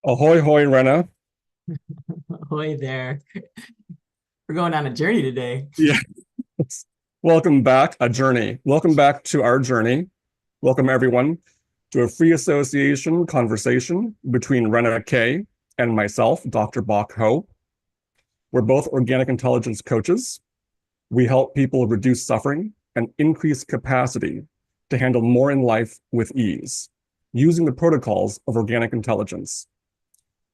Ahoy, hoy, Rena. Ahoy there. We're going on a journey today. Yeah. Welcome back, a journey. Welcome back to our journey. Welcome, everyone, to a free association conversation between Rena K and myself, Dr. Bach Ho. We're both organic intelligence coaches. We help people reduce suffering and increase capacity to handle more in life with ease using the protocols of organic intelligence.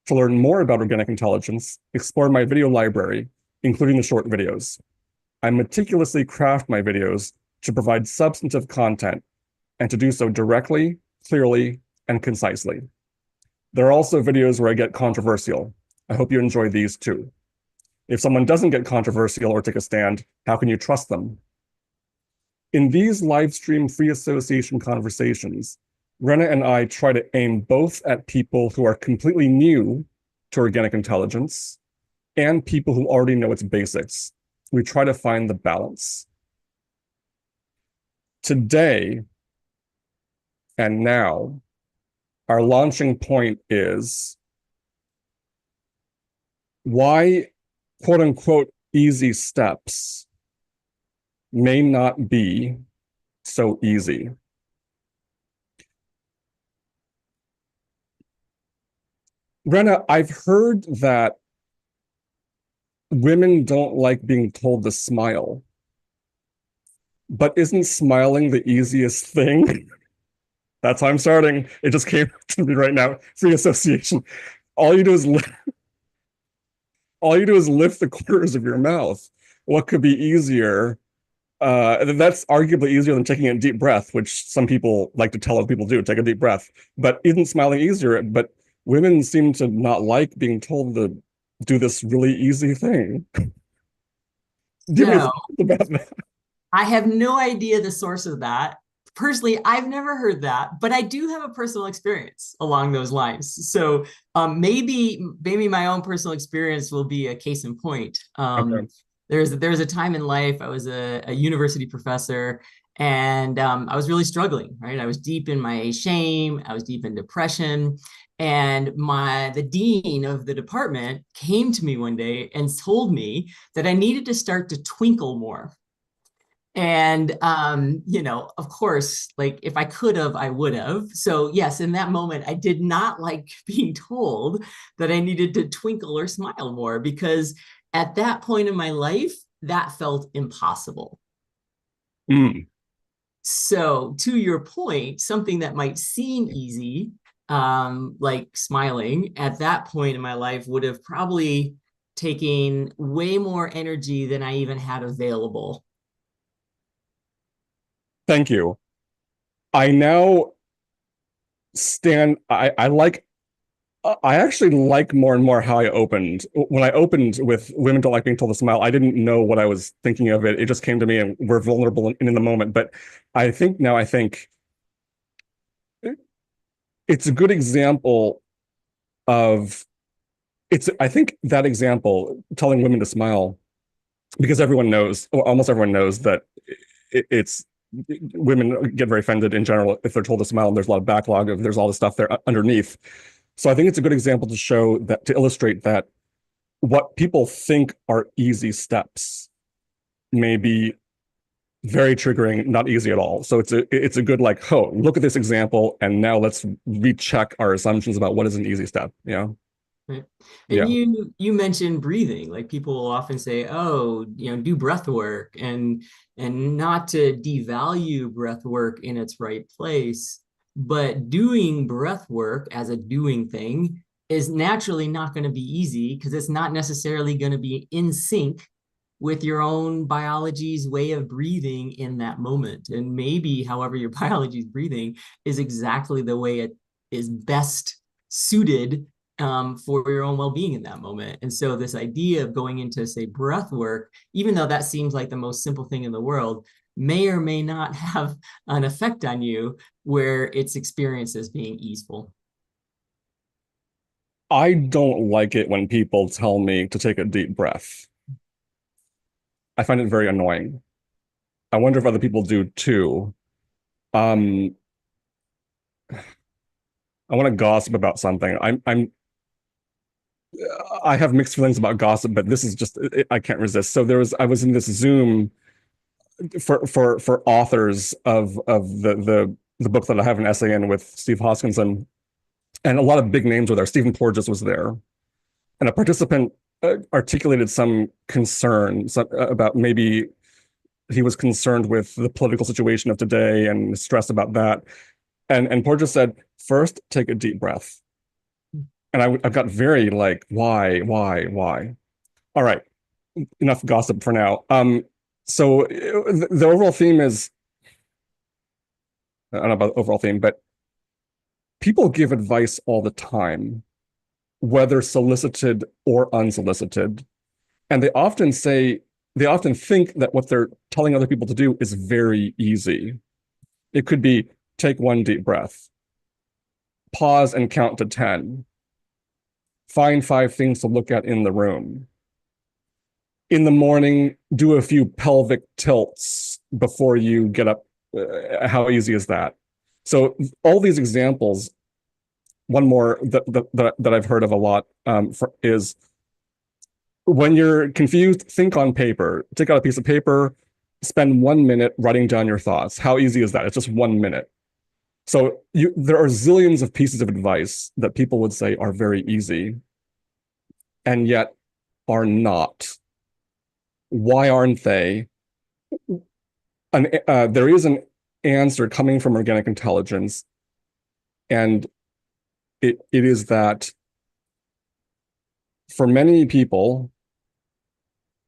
To learn more about organic intelligence, explore my video library, including the short videos. I meticulously craft my videos to provide substantive content and to do so directly, clearly, and concisely. There are also videos where I get controversial. I hope you enjoy these too. If someone doesn't get controversial or take a stand, how can you trust them? In these live stream free association conversations, Rena and I try to aim both at people who are completely new to organic intelligence and people who already know its basics. We try to find the balance. Today and now, our launching point is why, quote unquote, easy steps may not be so easy. Rena, I've heard that women don't like being told to smile, but isn't smiling the easiest thing? That's how I'm starting. It just came to me right now. Free association. All you do is all you do is lift the corners of your mouth. What could be easier? That's arguably easier than taking a deep breath, which some people like to tell other people do. Take a deep breath. But isn't smiling easier? But women seem to not like being told to do this really easy thing. Give me a So thought about that. I have no idea the source of that. Personally, I've never heard that, but I do have a personal experience along those lines. So maybe my own personal experience will be a case in point. Okay. There's a time in life I was a university professor, and I was really struggling. Right, I was deep in my shame. I was deep in depression, and the dean of the department came to me one day and told me that I needed to start to twinkle more. And of course, like if I could have, I would have. So yes, in that moment, I did not like being told that I needed to twinkle or smile more, because at that point in my life, that felt impossible. Mm, So to your point, something that might seem easy, like smiling, at that point in my life would have probably taken way more energy than I even had available. thank you. I now stand. I actually like more and more how I opened. When I opened with women don't like being told to smile, I didn't know what I was thinking of it. It just came to me and we're vulnerable in the moment. But I think it's a good example of I think that example, telling women to smile, because everyone knows, or almost everyone knows that it's women get very offended in general if they're told to smile, and there's a lot of backlog of there's all this stuff there underneath. So I think it's a good example to show that, to illustrate that what people think are easy steps may be very triggering, not easy at all. So it's a good like, oh, look at this example, and now let's recheck our assumptions about what is an easy step. Right. And Yeah. you mentioned breathing. Like people will often say, "Oh, do breath work," and not to devalue breath work in its right place, but doing breath work as a doing thing is naturally not going to be easy, because it's not necessarily going to be in sync with your own biology's way of breathing in that moment. And maybe, however, your biology's breathing is exactly the way it is best suited for your own well-being in that moment. And so this idea of going into, say, breath work, even though that seems like the most simple thing in the world, may or may not have an effect on you where it's experienced as being easeful. I don't like it when people tell me to take a deep breath. I find it very annoying. I wonder if other people do too. Um, I want to gossip about something. I'm I have mixed feelings about gossip, but this is just I can't resist. So I was in this Zoom for authors of the book that I have an essay in with Steve Hoskinson, and a lot of big names were there. Stephen Porges was there, and a participant articulated some concern about maybe he was concerned with the political situation of today and stress about that. And Porges said, first, take a deep breath. And I got very like, why? All right, enough gossip for now. So the overall theme is, I don't know about the overall theme, but people give advice all the time, whether solicited or unsolicited. And they often think that what they're telling other people to do is very easy. It could be take one deep breath, pause and count to 10, find 5 things to look at in the room. In the morning, do a few pelvic tilts before you get up. How easy is that? So all these examples, one more that I've heard of a lot is when you're confused, think on paper. Take out a piece of paper, spend 1 minute writing down your thoughts. How easy is that? It's just 1 minute. So there are zillions of pieces of advice that people would say are very easy and yet are not. Why aren't they? There is an answer coming from organic intelligence, and it is that for many people,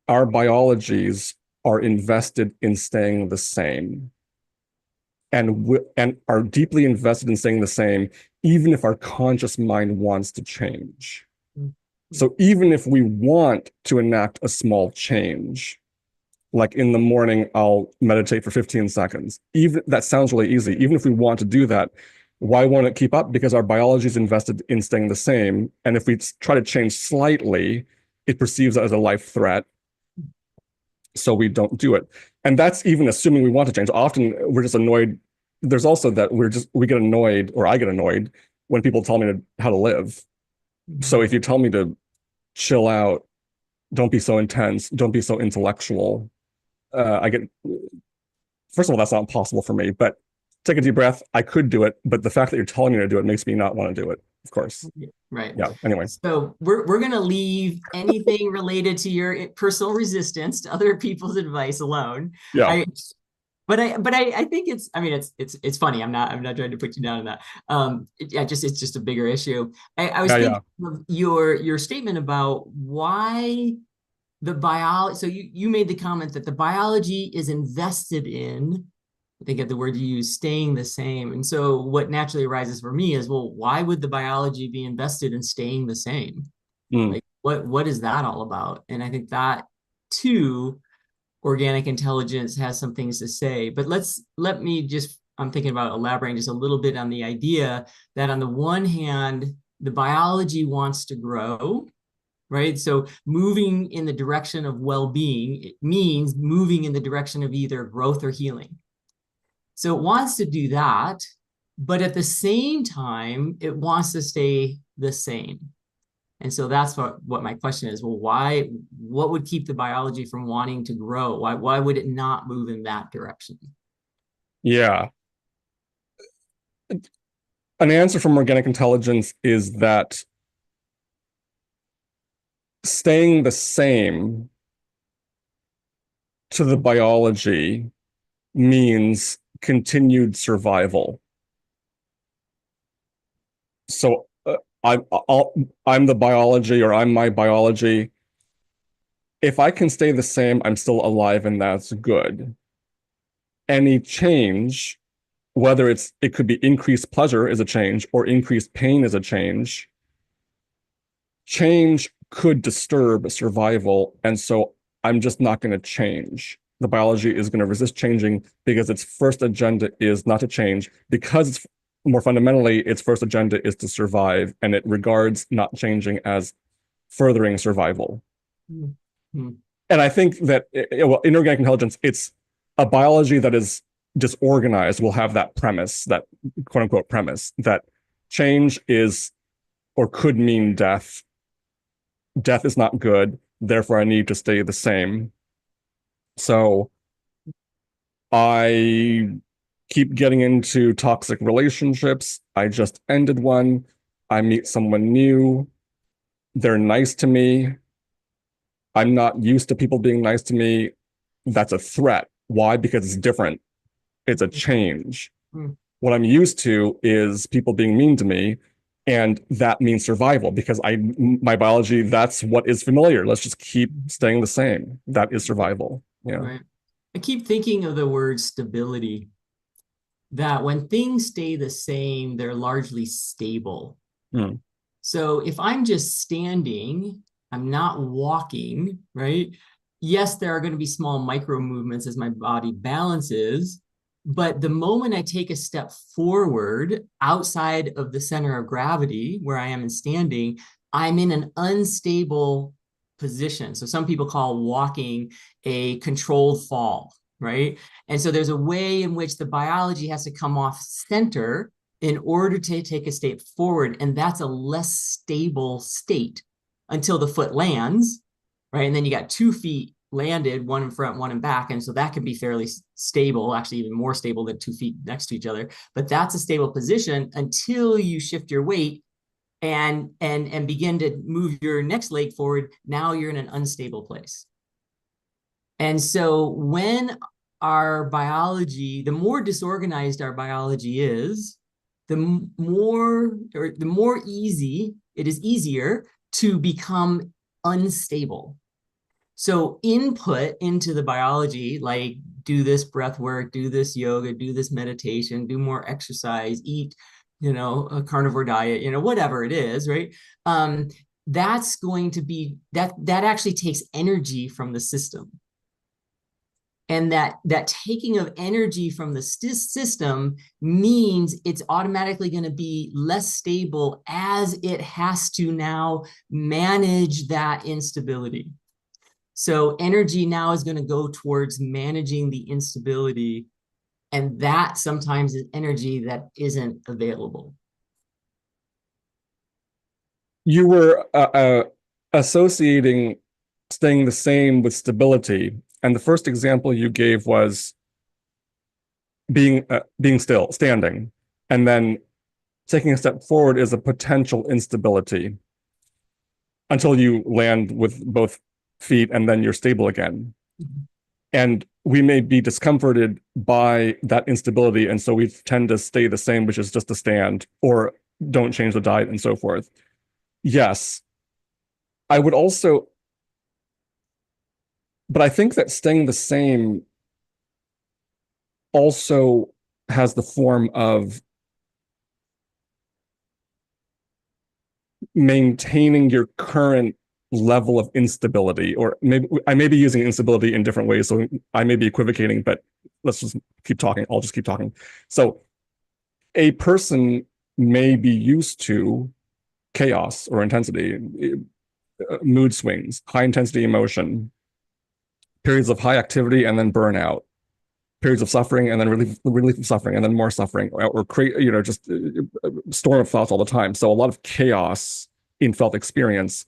our biologies are invested in staying the same and are deeply invested in staying the same, even if our conscious mind wants to change. So even if we want to enact a small change, like in the morning, I'll meditate for 15 seconds. Even that sounds really easy. Even if we want to do that, why won't it keep up? Because our biology is invested in staying the same. And if we try to change slightly, it perceives it as a life threat. So we don't do it. And that's even assuming we want to change. Often we're just annoyed. There's also that we get annoyed, or I get annoyed when people tell me how to live. So if you tell me to chill out, don't be so intense, don't be so intellectual, I get, first of all, that's not possible for me, but take a deep breath. I could do it, but the fact that you're telling me to do it makes me not want to do it, of course. Right. Yeah. Anyway. So we're gonna leave anything related to your personal resistance to other people's advice alone. Yeah. I think it's funny. I'm not trying to put you down on that. It's just a bigger issue. I was thinking of your statement about why the biology. So you made the comment that the biology is invested in, I think of the word you use, staying the same. And so what naturally arises for me is, well, why would the biology be invested in staying the same? Like what is that all about? And I think that too, organic intelligence has some things to say. But I'm thinking about elaborating just a little bit on the idea that on the one hand, the biology wants to grow, right? So moving in the direction of well-being, it means moving in the direction of either growth or healing. So it wants to do that, but at the same time, it wants to stay the same. And so that's what my question is. Well, what would keep the biology from wanting to grow? Why would it not move in that direction? Yeah. An answer from organic intelligence is that staying the same to the biology means continued survival. So I'm the biology, or I'm my biology. If I can stay the same, I'm still alive, and that's good. Any change, whether it could be increased pleasure is a change, or increased pain is a change. Change could disturb survival, and so I'm just not going to change. The biology is going to resist changing because its first agenda is not to change, because it's more fundamentally, its first agenda is to survive, and it regards not changing as furthering survival. Mm-hmm. And I think that, well, in organic intelligence, it's a biology that is disorganized will have that premise, that quote unquote premise, that change is or could mean death, death is not good, therefore I need to stay the same. So I keep getting into toxic relationships. I just ended one. I meet someone new. They're nice to me. I'm not used to people being nice to me. That's a threat. Why? Because it's different. It's a change. Mm. What I'm used to is people being mean to me, and that means survival because my biology, that's what is familiar. Let's just keep staying the same. That is survival. Yeah. Right. I keep thinking of the word stability, that when things stay the same, they're largely stable. Mm. So if I'm just standing, I'm not walking, right? Yes, there are going to be small micro movements as my body balances, but the moment I take a step forward outside of the center of gravity where I am in standing, I'm in an unstable position. So some people call walking a controlled fall, right? And so there's a way in which the biology has to come off center in order to take a step forward. And that's a less stable state until the foot lands, right? And then you got 2 feet landed, one in front, one in back. And so that can be fairly stable, actually even more stable than 2 feet next to each other. But that's a stable position until you shift your weight and begin to move your next leg forward. Now you're in an unstable place. And so when our biology, the more disorganized our biology is, the more easy it is easier to become unstable. So input into the biology, like do this breath work, do this yoga, do this meditation, do more exercise, eat, a carnivore diet, whatever it is, right? That's going to be that actually takes energy from the system. And that taking of energy from the system means it's automatically going to be less stable as it has to now manage that instability. So energy now is going to go towards managing the instability, and that sometimes is energy that isn't available. You were associating staying the same with stability. And the first example you gave was being still, standing, and then taking a step forward is a potential instability until you land with both feet and then you're stable again. Mm-hmm. And we may be discomforted by that instability, and so we tend to stay the same, which is just to stand or don't change the diet and so forth. Yes, I would also, but I think that staying the same also has the form of maintaining your current level of instability, or maybe I may be using instability in different ways, so I may be equivocating, but let's just keep talking. I'll just keep talking. So a person may be used to chaos or intensity, mood swings, high intensity emotion, periods of high activity and then burnout, periods of suffering and then relief of suffering and then more suffering, or create, just storm of thoughts all the time. So a lot of chaos in felt experience,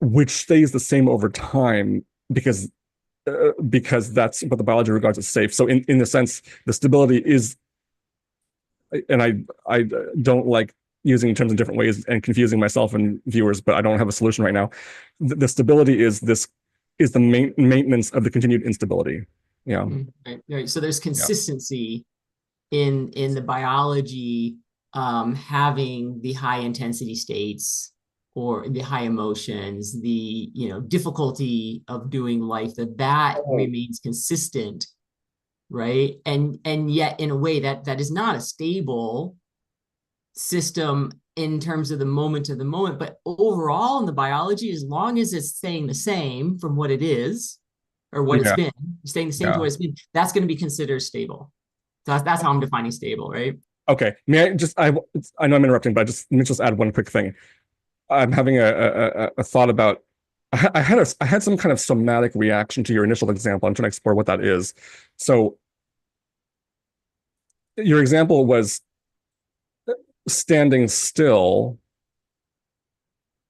which stays the same over time because that's what the biology regards as safe. So in a sense, the stability is, and I don't like using terms in different ways and confusing myself and viewers, but I don't have a solution right now. The stability is the maintenance of the continued instability. Yeah. Right, right. So there's Yeah. consistency in the biology, having the high intensity states or the high emotions, the difficulty of doing life, that Oh, remains consistent, right? And yet in a way that is not a stable system in terms of the moment to the moment, but overall in the biology, as long as it's staying the same from what it is or what it's yeah. been, staying the same to Yeah. what it's been, that's going to be considered stable. So that's how I'm defining stable, right? Okay. May I just, I know I'm interrupting, but let me just add one quick thing. I'm having a thought about, I had some kind of somatic reaction to your initial example. I'm trying to explore what that is. So your example was standing still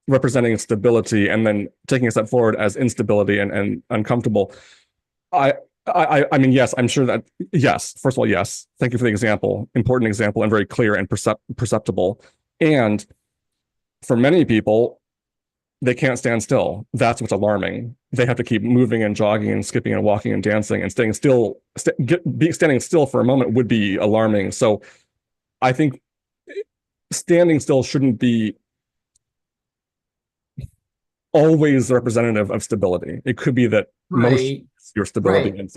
representing stability and then taking a step forward as instability and uncomfortable. I, I mean, yes, I'm sure that, yes, first of all, yes. Thank you for the example, important example, and very clear and perceptible. And for many people, they can't stand still. That's what's alarming. They have to keep moving and jogging and skipping and walking and dancing, and staying still. Standing still for a moment would be alarming. So I think standing still shouldn't be always representative of stability. It could be that motion Right. is your stability. Right. And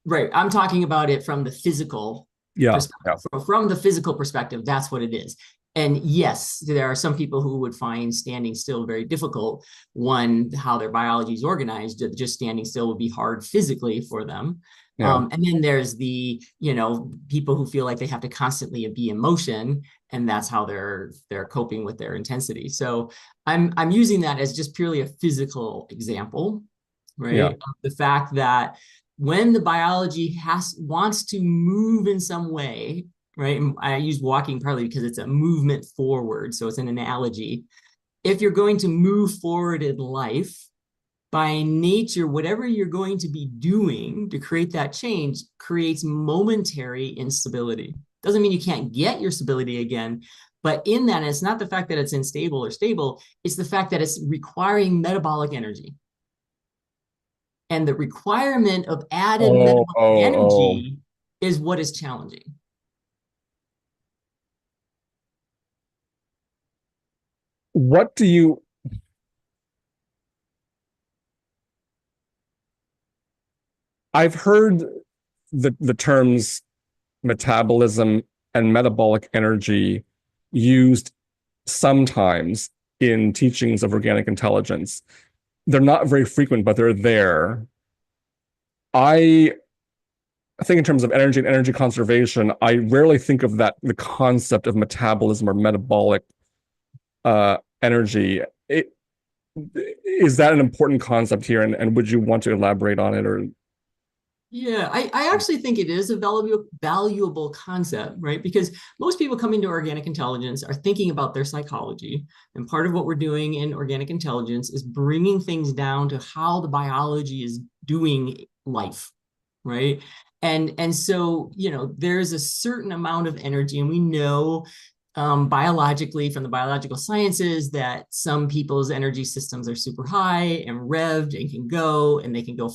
yeah, I'm talking about it from the physical yeah, perspective. yeah, From the physical perspective, that's what it is. And yes, there are some people who would find standing still very difficult. One, how their biology is organized, just standing still would be hard physically for them. yeah. And then there's the, people who feel like they have to constantly be in motion, and that's how they're coping with their intensity. So I'm using that as just purely a physical example, Yeah. right? The fact that when the biology wants to move in some way, right? And I use walking partly because it's a movement forward, so it's an analogy. If you're going to move forward in life, by nature, whatever you're going to be doing to create that change creates momentary instability. Doesn't mean you can't get your stability again, but in that, it's not the fact that it's unstable or stable, it's the fact that it's requiring metabolic energy. And the requirement of added Oh, metabolic oh, oh. energy is what is challenging. What do you, I've heard the terms metabolism and metabolic energy used sometimes in teachings of organic intelligence. They're not very frequent, but they're there. I think in terms of energy and energy conservation, I rarely think of that, the concept of metabolism or metabolic energy. Is that an important concept here? And would you want to elaborate on it? Or Yeah, I actually think it is a valuable concept, right? Because most people coming to organic intelligence are thinking about their psychology. And part of what we're doing in organic intelligence is bringing things down to how the biology is doing life, right? And so, there's a certain amount of energy, and we know biologically from the biological sciences that some people's energy systems are super high and revved and can go, and they can go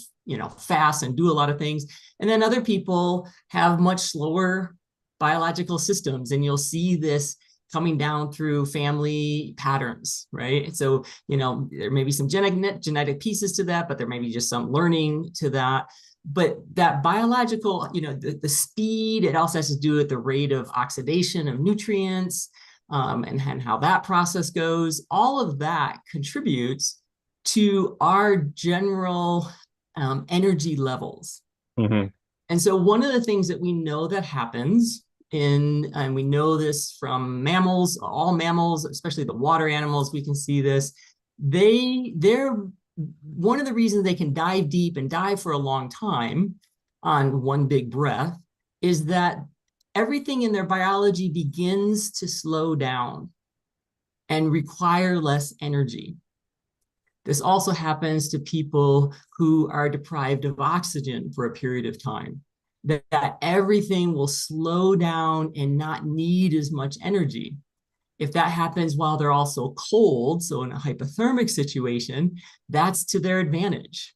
fast and do a lot of things, and then other people have much slower biological systems, and you'll see this coming down through family patterns, right? So there may be some genetic pieces to that, but there may be just some learning to that. But that biological, the speed, it also has to do with the rate of oxidation of nutrients, and how that process goes. All of that contributes to our general energy levels. Mhm. And so one of the things that we know that happens and we know this from mammals, all mammals, especially the water animals, we can see this. They're one of the reasons they can dive deep and dive for a long time on one big breath is that everything in their biology begins to slow down and require less energy. This also happens to people who are deprived of oxygen for a period of time, that everything will slow down and not need as much energy. If that happens while they're also cold, so in a hypothermic situation, that's to their advantage.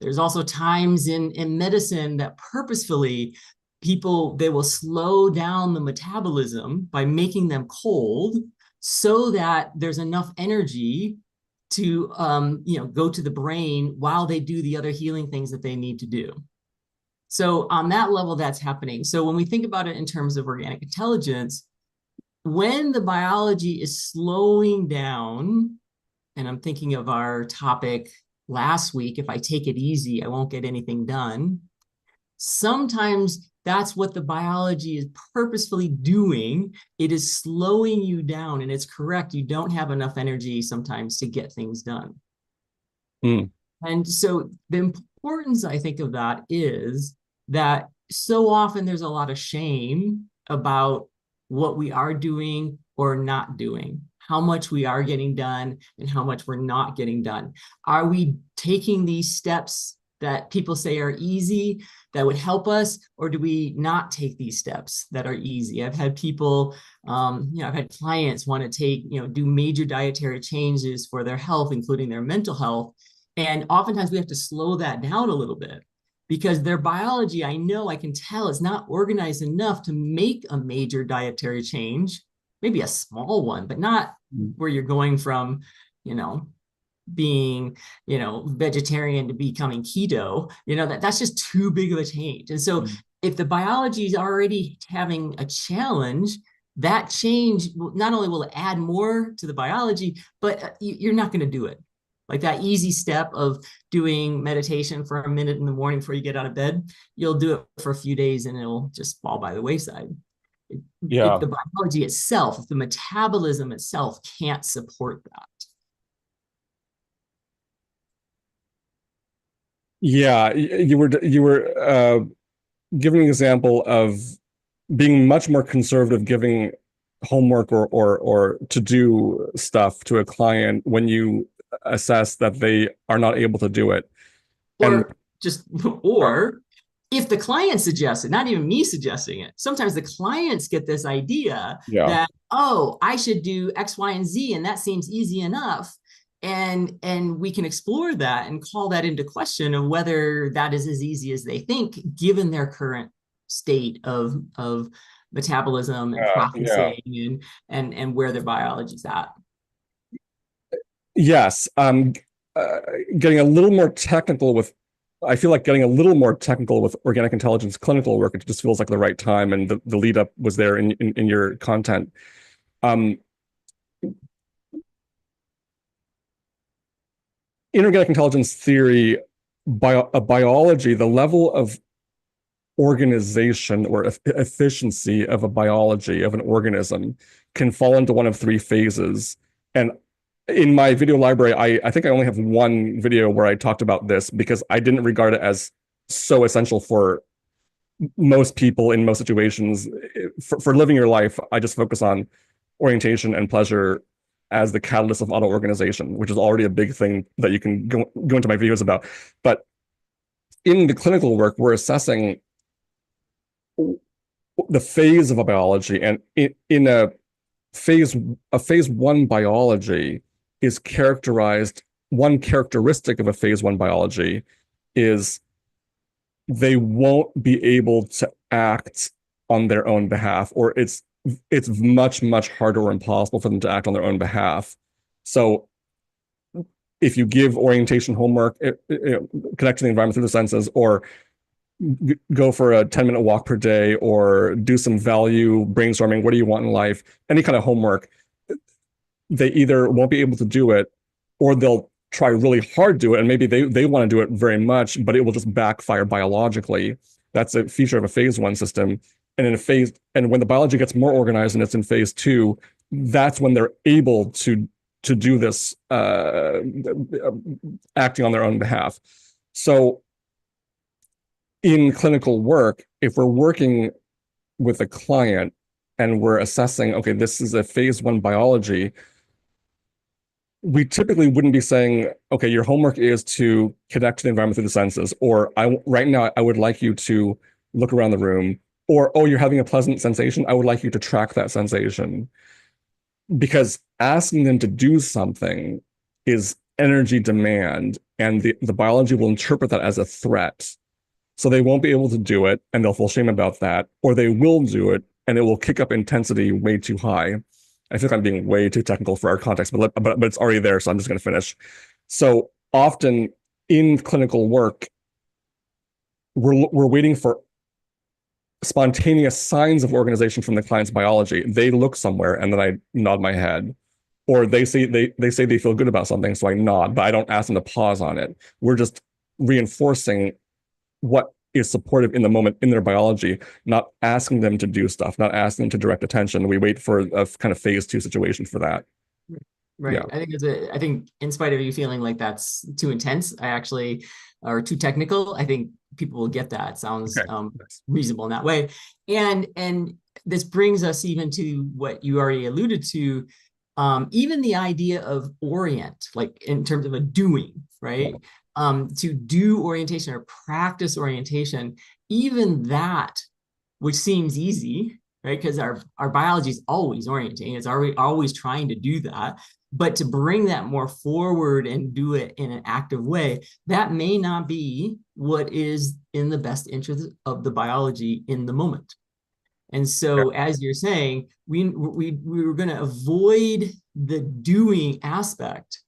There's also times in medicine that purposefully they will slow down the metabolism by making them cold so that there's enough energy to go to the brain while they do the other healing things that they need to do. So on that level, that's happening. So when we think about it in terms of organic intelligence, when the biology is slowing down, and I'm thinking of our topic last week, if I take it easy, I won't get anything done. Sometimes that's what the biology is purposefully doing. It is slowing you down, and it's correct. You don't have enough energy sometimes to get things done. Mm. And so the importance, I think, of that is that so often there's a lot of shame about what we are doing or not doing, how much we are getting done and how much we're not getting done. Are we taking these steps that people say are easy that would help us, or do we not take these steps that are easy? I've had people, I've had clients want to take, do major dietary changes for their health, including their mental health. And oftentimes we have to slow that down a little bit because their biology, I can tell, is not organized enough to make a major dietary change, maybe a small one, but not where you're going from, being, vegetarian to becoming keto, that's just too big of a change. And so if the biology is already having a challenge, that change not only will add more to the biology, but you're not going to do it. Like that easy step of doing meditation for a minute in the morning before you get out of bed, you'll do it for a few days and it'll just fall by the wayside. If the biology itself, if the metabolism itself can't support that. Yeah, you were giving an example of being much more conservative, giving homework or to do stuff to a client when you assess that they are not able to do it. Or or if the client suggests it, not even me suggesting it, sometimes the clients get this idea that, oh, I should do X, Y, and Z, and that seems easy enough. And we can explore that and call that into question of whether that is as easy as they think, given their current state of metabolism and processing and where their biology's at. Yes, getting a little more technical with, I feel like getting a little more technical with organic intelligence clinical work, it just feels like the right time, and the lead up was there in your content. In organic intelligence theory, biology, the level of organization or efficiency of a biology of an organism can fall into one of three phases. And in my video library, I think I only have one video where I talked about this because I didn't regard it as so essential for most people in most situations. For living your life, I just focus on orientation and pleasure as the catalyst of auto-organization, which is already a big thing that you can go into my videos about. But in the clinical work, we're assessing the phase of a biology, and in a phase one biology is characterized. One characteristic of a phase one biology is they won't be able to act on their own behalf, or it's much harder or impossible for them to act on their own behalf. So if you give orientation homework, connect to the environment through the senses, or go for a 10-minute walk per day, or do some value brainstorming, what do you want in life, any kind of homework, they either won't be able to do it, or they'll try really hard to do it, and maybe they want to do it very much, but it will just backfire biologically. That's a feature of a phase one system. And when the biology gets more organized and it's in phase two, that's when they're able to do this, acting on their own behalf. So in clinical work, if we're working with a client and we're assessing, okay, this is a phase one biology, we typically wouldn't be saying, okay, your homework is to connect to the environment through the senses, or right now I would like you to look around the room, or, oh, you're having a pleasant sensation, I would like you to track that sensation. Because asking them to do something is energy demand, and the biology will interpret that as a threat. So they won't be able to do it, and they'll feel shame about that, or they will do it, and it will kick up intensity way too high. I feel like I'm being way too technical for our context, but it's already there, so I'm just going to finish. So often in clinical work, we're waiting for spontaneous signs of organization from the client's biology. They look somewhere, and then I nod my head, or they say they feel good about something, so I nod, but I don't ask them to pause on it. We're just reinforcing what is supportive in the moment in their biology, not asking them to do stuff, not asking them to direct attention. We wait for a kind of phase two situation for that. Right. Yeah. I think in spite of you feeling like that's too intense, or too technical, I think people will get that. It sounds reasonable in that way. And this brings us even to what you already alluded to. Even the idea of orient, like in terms of a doing, right? To do orientation or practice orientation, even that, which seems easy, right? Because our biology is always orienting, it's always trying to do that. But to bring that more forward and do it in an active way, that may not be what is in the best interest of the biology in the moment. And so, as you're saying, we were going to avoid the doing aspect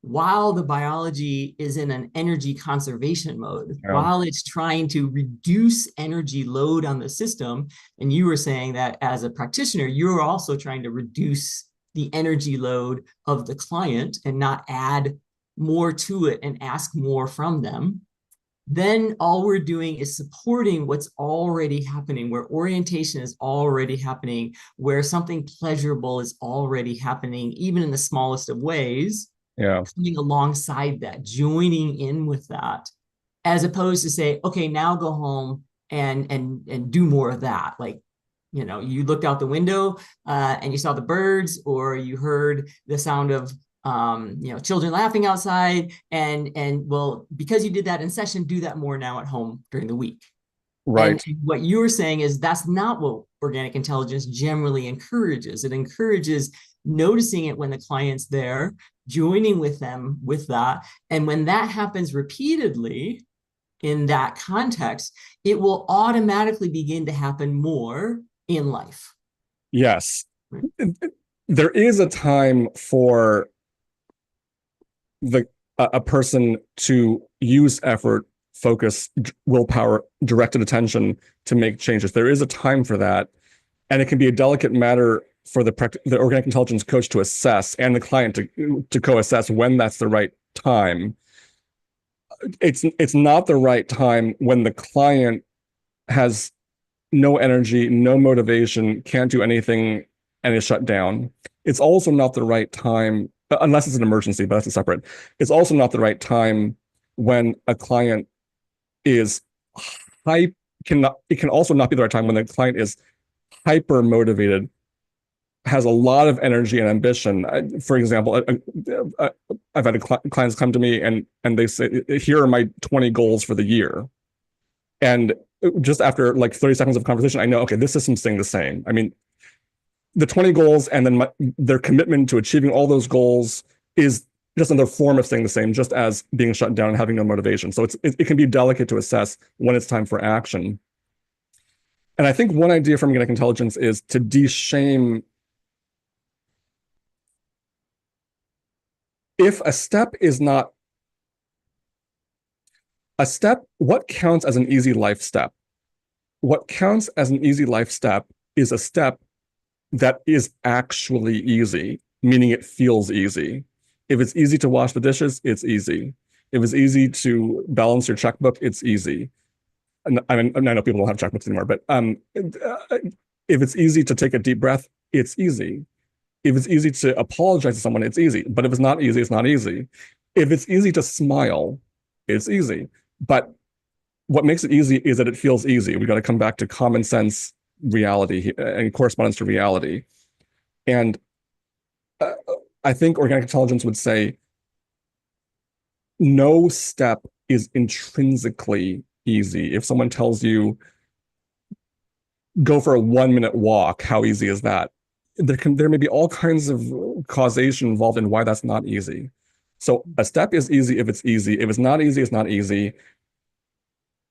while the biology is in an energy conservation mode, Yeah. while it's trying to reduce energy load on the system. And you were saying that as a practitioner, you're also trying to reduce the energy load of the client and not add more to it and ask more from them. Then all we're doing is supporting what's already happening, where orientation is already happening, where something pleasurable is already happening, even in the smallest of ways, Yeah. coming alongside that, joining in with that, as opposed to say, okay, now go home and do more of that. Like, you looked out the window and you saw the birds, or you heard the sound of children laughing outside, and well, because you did that in session, do that more now at home during the week. And Right. what you're saying is that's not what organic intelligence generally encourages. It encourages noticing it when the client's there, joining with them with that. And when that happens repeatedly in that context, it will automatically begin to happen more in life. Yes. Right? There is a time for the a person to use effort, focus, willpower, directed attention to make changes. There is a time for that, and it can be a delicate matter for the organic intelligence coach to assess and the client to co-assess when that's the right time. It's not the right time when the client has no energy, no motivation, can't do anything, and is shut down. It's also not the right time, unless it's an emergency, but that's a separate. It's also not the right time when a client is hype. It can also not be the right time when the client is hyper motivated, has a lot of energy and ambition. For example, I've had clients come to me and they say, "Here are my 20 goals for the year," and just after like 30 seconds of conversation, I know, okay, this system's staying the same. I mean, the 20 goals and then their commitment to achieving all those goals is just another form of staying the same, just as being shut down and having no motivation. So it can be delicate to assess when it's time for action. And I think one idea from organic intelligence is to de-shame. If a step is not a step, what counts as an easy life step? What counts as an easy life step is a step that is actually easy, meaning it feels easy. If it's easy to wash the dishes, it's easy. If it's easy to balance your checkbook, it's easy. I mean, I know people don't have checkbooks anymore, but if it's easy to take a deep breath, it's easy. If it's easy to apologize to someone, it's easy. But if it's not easy, it's not easy. If it's easy to smile, it's easy. But what makes it easy is that it feels easy. We got to come back to common sense reality and correspondence to reality. And uh, I think organic intelligence would say no step is intrinsically easy. If someone tells you go for a 1 minute walk, how easy is that? There may be all kinds of causation involved in why that's not easy. So a step is easy if it's easy. If it's not easy, it's not easy.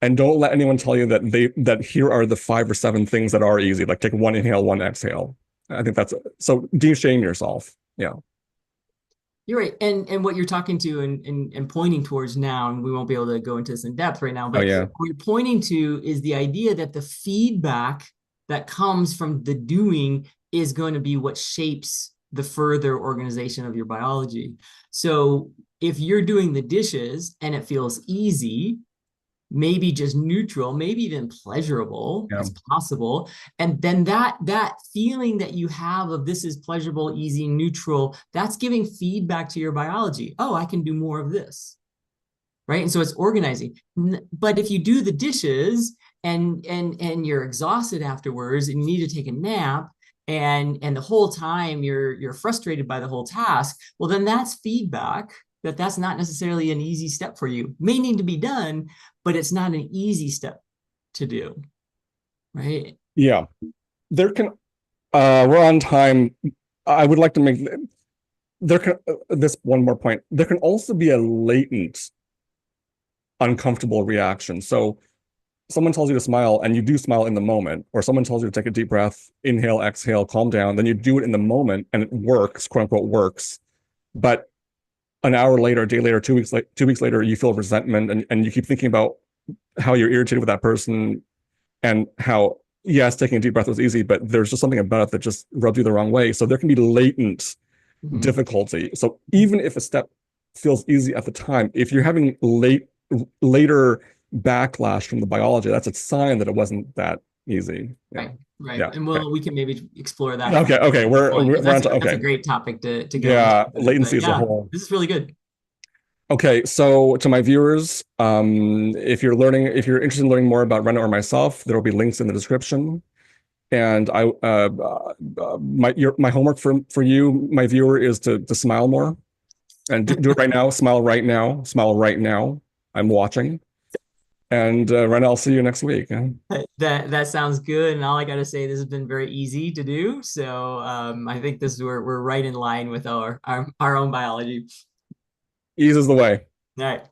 And don't let anyone tell you that here are the 5 or 7 things that are easy, like take one inhale, one exhale. I think that's so de-shame yourself. Yeah. You're right. And what you're talking to and pointing towards now, and we won't be able to go into this in depth right now, Oh but yeah. what you're pointing to is the idea that the feedback that comes from the doing is going to be what shapes the further organization of your biology. So if you're doing the dishes and it feels easy, maybe just neutral, maybe even pleasurable, Yeah. it's possible. And then that feeling that you have of this is pleasurable, easy, neutral, that's giving feedback to your biology. Oh, I can do more of this. Right. And so it's organizing. But if you do the dishes and you're exhausted afterwards and you need to take a nap, and the whole time you're frustrated by the whole task, well, then that's feedback that that's not necessarily an easy step for you. May need to be done, but it's not an easy step to do, right? Yeah. There can, we're on time. I would like to make there can this one more point. There can also be a latent uncomfortable reaction. So someone tells you to smile and you do smile in the moment, or someone tells you to take a deep breath, inhale, exhale, calm down, then you do it in the moment and it works, quote unquote works. But an hour later, a day later, 2 weeks later, you feel resentment and you keep thinking about how you're irritated with that person and how, yes, taking a deep breath was easy, but there's just something about it that just rubs you the wrong way. So there can be latent Mm-hmm. difficulty. So even if a step feels easy at the time, if you're having later backlash from the biology, that's a sign that it wasn't that easy. Yeah. Right, right. Yeah. And Okay. we can maybe explore that at Okay. Okay. another We're point, we're because we're on to that's a okay. great topic to go into. Yeah. Latency But as a yeah, whole. this is really good. Okay, so to my viewers, if you're interested in learning more about Rena or myself, there will be links in the description. And my homework for you, my viewer, is to smile more and do it right now. Smile right now. Smile right now. I'm watching. And Rena, I'll see you next week. That sounds good. And all I gotta say, this has been very easy to do. So I think this is where we're right in line with our own biology. Eases the way. All right.